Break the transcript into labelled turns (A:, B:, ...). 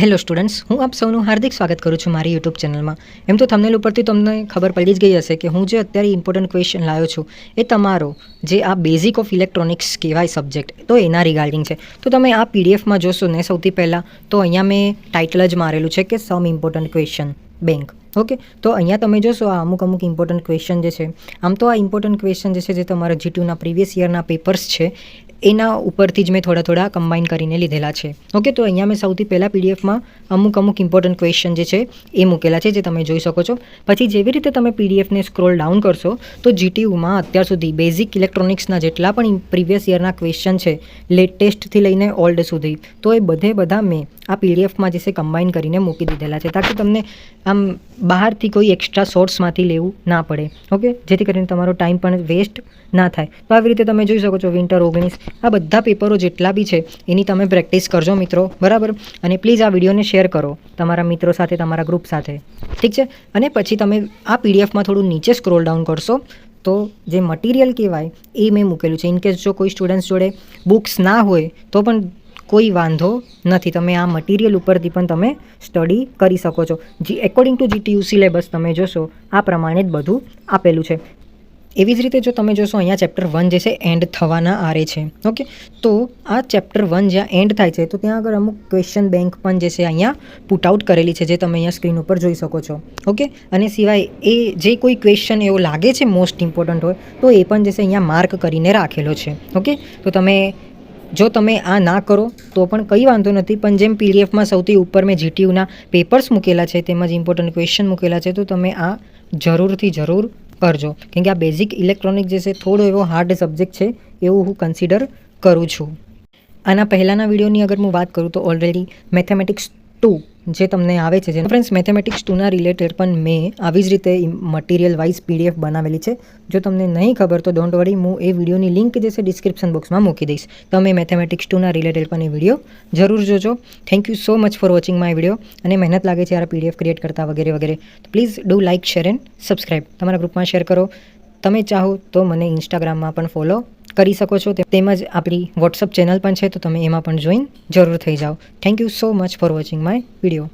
A: Hello students, હું આપ સૌનું હાર્દિક સ્વાગત કરું છું મારી યુટ્યુબ ચેનલમાં. એમ તો થંબનેલ ઉપરથી તમને ખબર પડી જ ગઈ હશે કે હું જે અત્યારે ઇમ્પોર્ટન્ટ ક્વેશ્ચન લાવ્યો છું એ તમારો જે આ બેઝિક ઓફ ઇલેક્ટ્રોનિક્સ કહેવાય સબ્જેક્ટ, તો એના રિગાર્ડિંગ છે. તો તમે આ પીડીએફમાં જોશો ને સૌથી પહેલાં તો અહીંયા મેં ટાઇટલ જ મારેલું છે કે સમ ઇમ્પોર્ટન્ટ ક્વેશ્ચન બેંક. ઓકે, તો અહીંયા તમે જોશો આ અમુક ઇમ્પોર્ટન્ટ ક્વેશ્ચન જે છે, આમ તો આ ઇમ્પોર્ટન્ટ ક્વેશ્ચન જે છે જે તમારા જીટીયુના પ્રીવિયસ યરના પેપર્સ છે એના ઉપરથી જ મેં થોડા કમ્બાઈન કરીને લીધેલા છે. ઓકે, તો અહીંયા મેં સૌથી પહેલાં પીડીએફમાં અમુક ઇમ્પોર્ટન્ટ ક્વેશ્ચન જે છે એ મૂકેલા છે જે તમે જોઈ શકો છો. પછી જેવી રીતે તમે પીડીએફને સ્ક્રોલ ડાઉન કરશો તો જીટીયુમાં અત્યાર સુધી બેઝિક ઇલેક્ટ્રોનિક્સના જેટલા પણ પ્રીવિયસ યરના ક્વેશ્ચન છે, લેટેસ્ટથી લઈને ઓલ્ડ સુધી, તો એ બધા મેં આ પીડીએફમાં જે છે કમ્બાઈન કરીને મૂકી દીધેલા છે, તાકી તમને આમ બહારથી કોઈ એક્સ્ટ્રા સોર્સમાંથી લેવું ના પડે. ઓકે, જેથી કરીને તમારો ટાઈમ પણ વેસ્ટ ના થાય. તો આવી રીતે તમે જોઈ શકો છો વિન્ટર 19 આ બધા પેપરો જેટલા બી છે એની તમે પ્રેક્ટિસ કરજો મિત્રો, બરાબર. અને પ્લીઝ આ વિડીયોને શેર કરો તમારા મિત્રો સાથે, તમારા ગ્રુપ સાથે, ઠીક છે. અને પછી તમે આ પીડીએફમાં થોડું નીચે સ્ક્રોલ ડાઉન કરશો તો જે મટીરિયલ કહેવાય એ મેં મૂકેલું છે. ઇનકેસ જો કોઈ સ્ટુડન્ટ્સ જોડે બુક્સ ના હોય તો પણ કોઈ વાંધો નથી, તમે આ મટીરિયલ ઉપરથી પણ તમે સ્ટડી કરી શકો છો. એકોર્ડિંગ ટુ જીટીયુ સિલેબસ તમે જોશો આ પ્રમાણે જ બધું આપેલું છે. એવી જ રીતે જો તમે જોશો અહીંયા ચેપ્ટર 1 જે છે એન્ડ થવાના આરે છે. ઓકે, તો આ ચેપ્ટર 1 જ્યાં એન્ડ થાય છે તો ત્યાં આગળ અમુક ક્વેશ્ચન બેંક પણ જે છે અહીંયા પુટ આઉટ કરેલી છે જે તમે અહીંયા સ્ક્રીન ઉપર જોઈ શકો છો. ઓકે, અને સિવાય એ જે કોઈ ક્વેશ્ચન એવો લાગે છે મોસ્ટ ઇમ્પોર્ટન્ટ હોય તો એ પણ જે છે અહીંયા માર્ક કરીને રાખેલો છે. ઓકે, તો જો તમે આ ના કરો તો પણ કંઈ વાંધો નથી, પણ જેમ પીડીએફમાં સૌથી ઉપર મેં જીટીયુના પેપર્સ મૂકેલા છે તેમજ ઇમ્પોર્ટન્ટ ક્વેશ્ચન મૂકેલા છે તો તમે આ જરૂરથી જરૂર કરજો, કેમ કે આ બેઝિક ઇલેક્ટ્રોનિક જે છે થોડો એવો હાર્ડ સબ્જેક્ટ છે એવું હું કન્સિડર કરું છું. આના પહેલાંના વિડીયોની અગર હું વાત કરું તો ઓલરેડી મેથેમેટિક્સ 2 જે તમને આવે છે, જેને ફ્રેન્ડ્સ મેથેમેટિક્સ 2ના રિલેટેડ પણ મેં આવી જ રીતે મટીરિયલ વાઇઝ પીડીએફ બનાવેલી છે. જો તમને નહીં ખબર તો ડોન્ટ વરી, હું એ વિડીયોની લિંક જે છે ડિસ્ક્રિપ્શન બોક્સમાં મૂકી દઈશ. તમે મેથેમેટિક્સ 2ના રિલેટેડ પણ એ વિડીયો જરૂર જોજો. Thank you so much for watching my video. અને મહેનત લાગે છે યાર પીડીએફ ક્રિએટ કરતા વગેરે. Please do like, share and subscribe. તમારા ગ્રુપમાં શેર કરો. તમે ચાહો તો મને ઇન્સ્ટાગ્રામમાં પણ ફોલો કરી શકો છો, તેમજ આપણી વોટ્સઅપ ચેનલ પણ છે તો તમે એમાં પણ જોઈન જરૂર થઈ જાઓ. Thank you so much for watching my video.